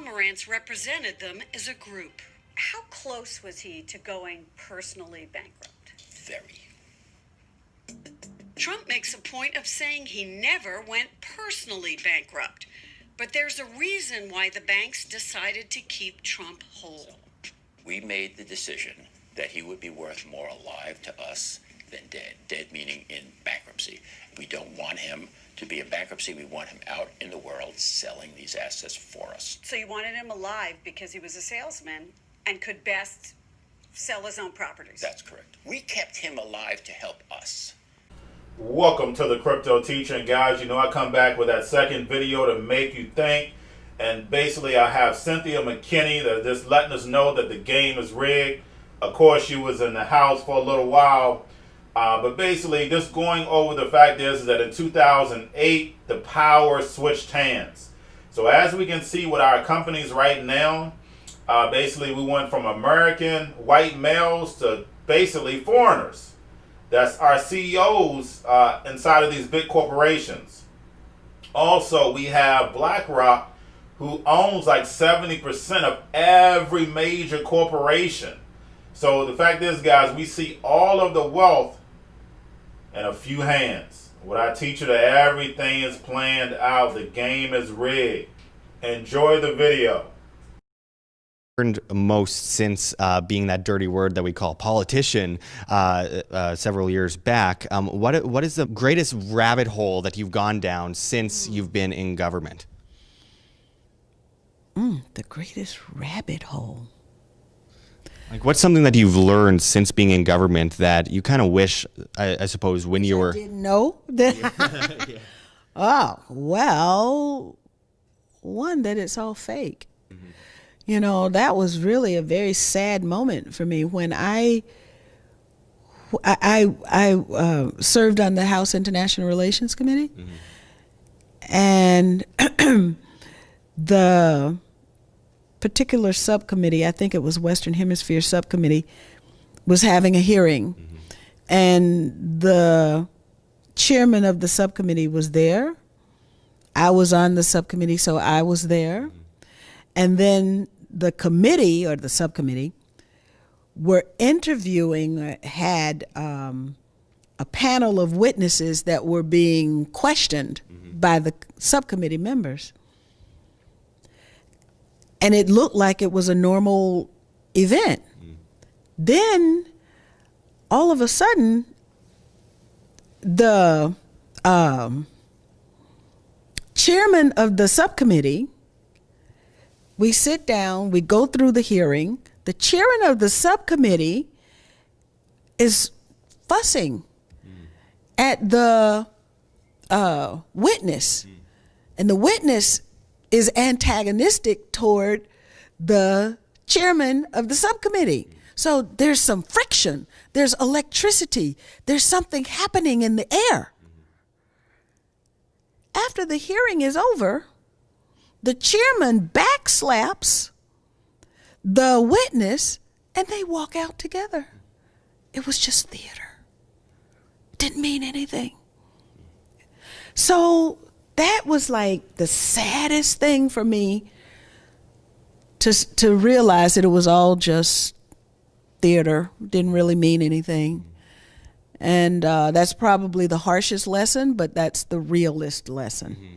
conglomerates represented them as a group. How close was he to going personally bankrupt? Very. Trump makes a point of saying he never went personally bankrupt. But there's a reason why the banks decided to keep Trump whole. We made the decision that he would be worth more alive to us than dead. Dead meaning in bankruptcy. We don't want him to be in bankruptcy. We want him out in the world selling these assets for us. So you wanted him alive because he was a salesman and could best sell his own properties? That's correct. We kept him alive to help us. Welcome to the Cryptoteacher, and guys, you know I come back with that second video to make you think. And basically I have Cynthia McKinney that's just letting us know that the game is rigged. Of course, she was in the house for a little while, but basically just going over the fact is that in 2008 the power switched hands. So as we can see with our companies right now, basically we went from American white males to basically foreigners. That's our CEOs inside of these big corporations. Also, we have BlackRock, who owns like 70% of every major corporation. So the fact is, guys, we see all of the wealth in a few hands. What I teach you that everything is planned out. The game is rigged. Enjoy the video. Most since being that dirty word that we call politician several years back. What is the greatest rabbit hole that you've gone down since you've been in government? The greatest rabbit hole. Like, what's something that you've learned since being in government that you kind of wish, I suppose, when you were... Didn't know? Yeah. Oh, well, one, that it's all fake. Mm-hmm. You know, that was really a very sad moment for me when I served on the House International Relations Committee. Mm-hmm. And the particular subcommittee, I think it was Western Hemisphere Subcommittee, was having a hearing. Mm-hmm. And the chairman of the subcommittee was there. I was on the subcommittee, so I was there. Mm-hmm. And then the committee or the subcommittee were interviewing, had a panel of witnesses that were being questioned by the subcommittee members. And it looked like it was a normal event. Then, all of a sudden, the chairman of the subcommittee, we sit down, we go through the hearing. The chairman of the subcommittee is fussing at the witness. And the witness is antagonistic toward the chairman of the subcommittee. So there's some friction, there's electricity, there's something happening in the air. After the hearing is over, the chairman backslaps the witness and they walk out together. It was just theater. Didn't mean anything. So that was like the saddest thing for me to realize that it was all just theater. Didn't really mean anything. And that's probably the harshest lesson, but that's the realest lesson. Mm-hmm.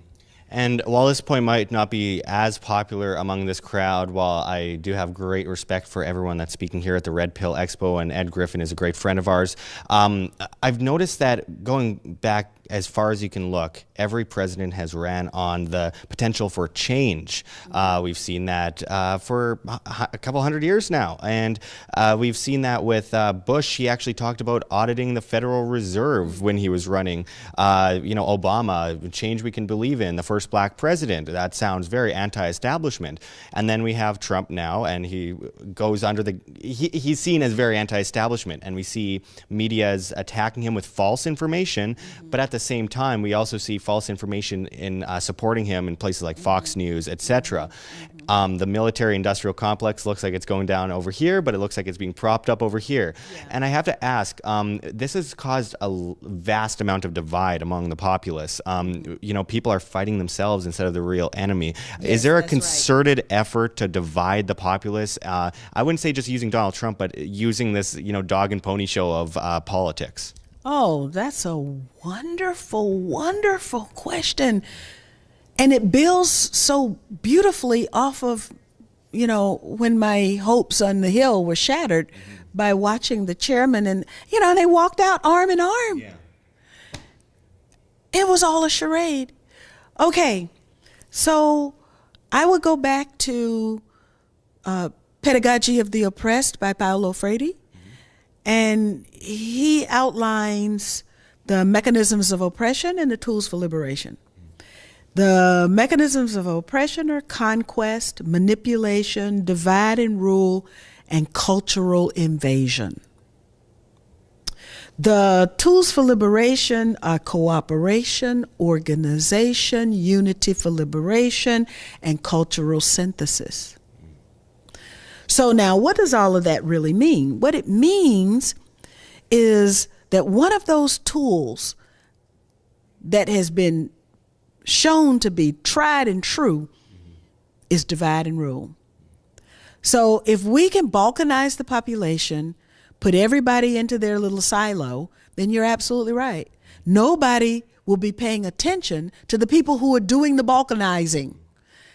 And while this point might not be as popular among this crowd, while I do have great respect for everyone that's speaking here at the Red Pill Expo, and Ed Griffin is a great friend of ours, I've noticed that going back as far as you can look, every president has ran on the potential for change. We've seen that for a couple hundred years now. And we've seen that with Bush. He actually talked about auditing the Federal Reserve when he was running. Obama, change we can believe in, the first black president. That sounds very anti-establishment. And then we have Trump now, and he goes under the... He's seen as very anti-establishment, and we see media's attacking him with false information, but at the same time, we also see false information in supporting him in places like Fox News, etc. The military-industrial complex looks like it's going down over here, but it looks like it's being propped up over here. Yeah. And I have to ask, this has caused a vast amount of divide among the populace. People are fighting themselves instead of the real enemy. Yes, is there a concerted effort to divide the populace? I wouldn't say just using Donald Trump, but using this, dog and pony show of politics. Oh, that's a wonderful, wonderful question. And it builds so beautifully off of, when my hopes on the Hill were shattered by watching the chairman and, they walked out arm in arm. Yeah. It was all a charade. Okay, so I would go back to Pedagogy of the Oppressed by Paulo Freire. And he outlines the mechanisms of oppression and the tools for liberation. The mechanisms of oppression are conquest, manipulation, divide and rule, and cultural invasion. The tools for liberation are cooperation, organization, unity for liberation, and cultural synthesis. So now, what does all of that really mean? What it means is that one of those tools that has been shown to be tried and true is divide and rule. So if we can balkanize the population, put everybody into their little silo, then you're absolutely right. Nobody will be paying attention to the people who are doing the balkanizing.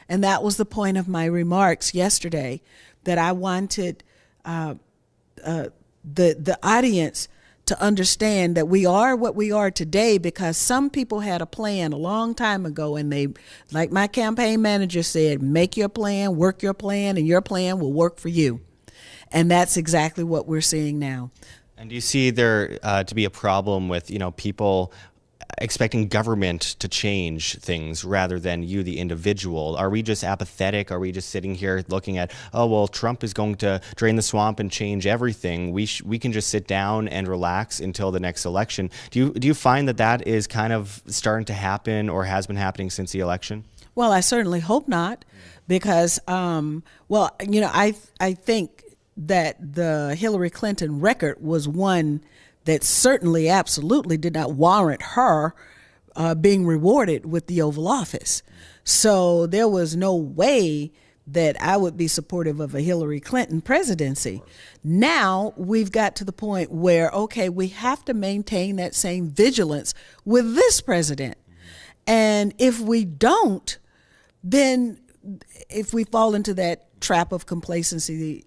And that was the point of my remarks yesterday, that I wanted the audience to understand that we are what we are today because some people had a plan a long time ago, and they, like my campaign manager said, make your plan, work your plan, and your plan will work for you. And that's exactly what we're seeing now. And do you see there to be a problem with, people expecting government to change things rather than you, the individual? Are we just apathetic? Are we just sitting here looking at, oh, well, Trump is going to drain the swamp and change everything. We can just sit down and relax until the next election. Do you find that is kind of starting to happen or has been happening since the election? Well, I certainly hope not, because, I think that the Hillary Clinton record was one that certainly, absolutely did not warrant her being rewarded with the Oval Office. So there was no way that I would be supportive of a Hillary Clinton presidency. Now we've got to the point where, okay, we have to maintain that same vigilance with this president. And if we don't, then if we fall into that trap of complacency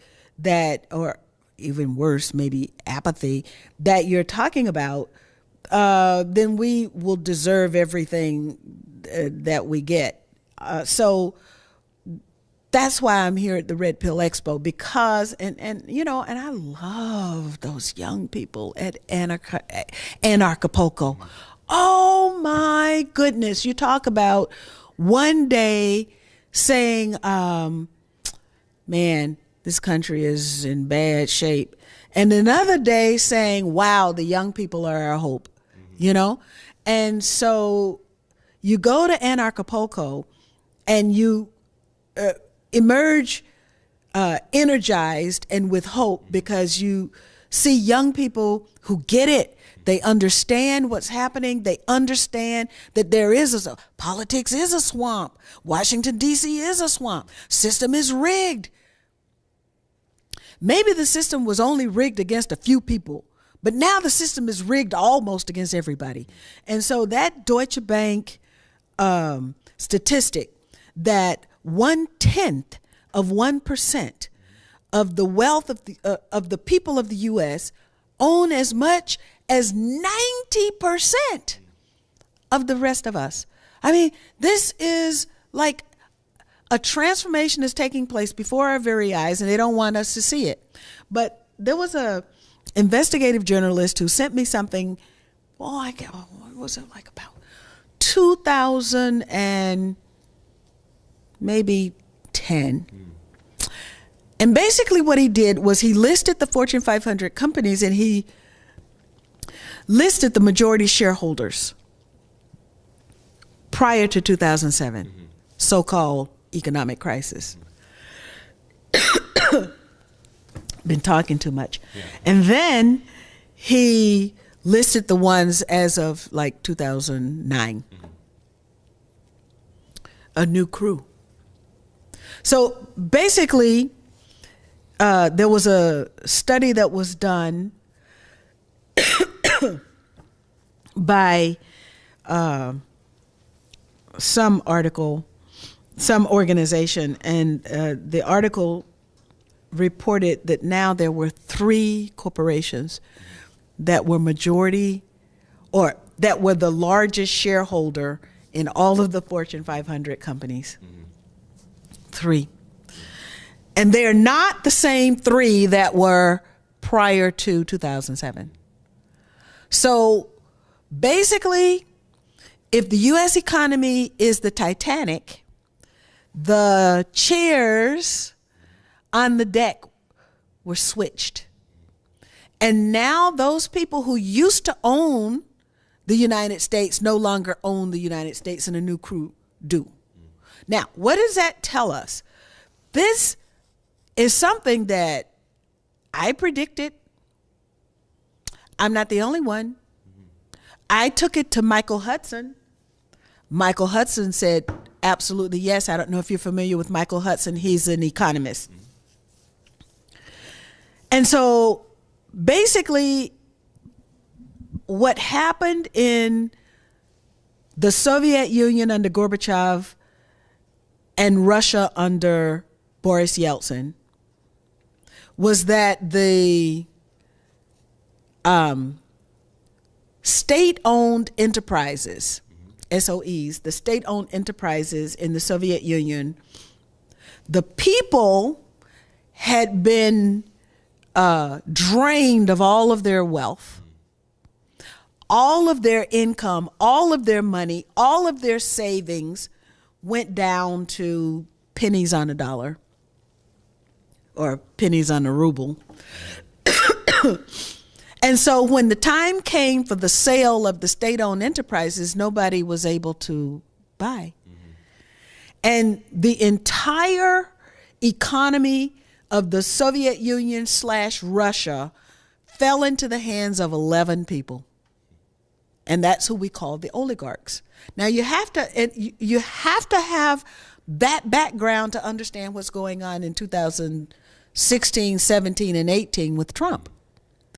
or even worse, maybe apathy, that you're talking about, then we will deserve everything that we get. So that's why I'm here at the Red Pill Expo, because, and I love those young people at Anarchapulco. Oh my goodness. You talk about one day saying, man, this country is in bad shape. And another day saying, wow, the young people are our hope, And so you go to Anarchapulco and you emerge energized and with hope, because you see young people who get it. They understand what's happening. They understand that politics is a swamp. Washington, D.C. is a swamp. System is rigged. Maybe the system was only rigged against a few people, but now the system is rigged almost against everybody. And so that Deutsche Bank statistic that 1/10 of 1% of the wealth of the people of the U.S. own as much as 90% of the rest of us. I mean, this is like a transformation is taking place before our very eyes, and they don't want us to see it. But there was a investigative journalist who sent me something, what was it, like about 2000 and maybe 10. And basically what he did was he listed the Fortune 500 companies, and he listed the majority shareholders prior to 2007, so-called economic crisis. Been talking too much. And then he listed the ones as of like 2009. A new crew. So basically, there was a study that was done by some organization, and the article reported that now there were 3 corporations that were majority, or that were the largest shareholder in all of the Fortune 500 companies. 3. And they're not the same 3 that were prior to 2007. So basically, if the U.S. economy is the Titanic, the chairs on the deck were switched. And now those people who used to own the United States no longer own the United States, and a new crew do. Now, what does that tell us? This is something that I predicted. I'm not the only one. I took it to Michael Hudson. Michael Hudson said, absolutely yes. I don't know if you're familiar with Michael Hudson. He's an economist. And so basically, what happened in the Soviet Union under Gorbachev and Russia under Boris Yeltsin was that the state-owned enterprises, SOEs, the state-owned enterprises in the Soviet Union, the people had been drained of all of their wealth, all of their income, all of their money, all of their savings went down to pennies on a dollar or pennies on a ruble. And so when the time came for the sale of the state-owned enterprises, nobody was able to buy. And the entire economy of the Soviet Union / Russia fell into the hands of 11 people. And that's who we call the oligarchs. Now you have to have that background to understand what's going on in 2016, 17, and 18 with Trump.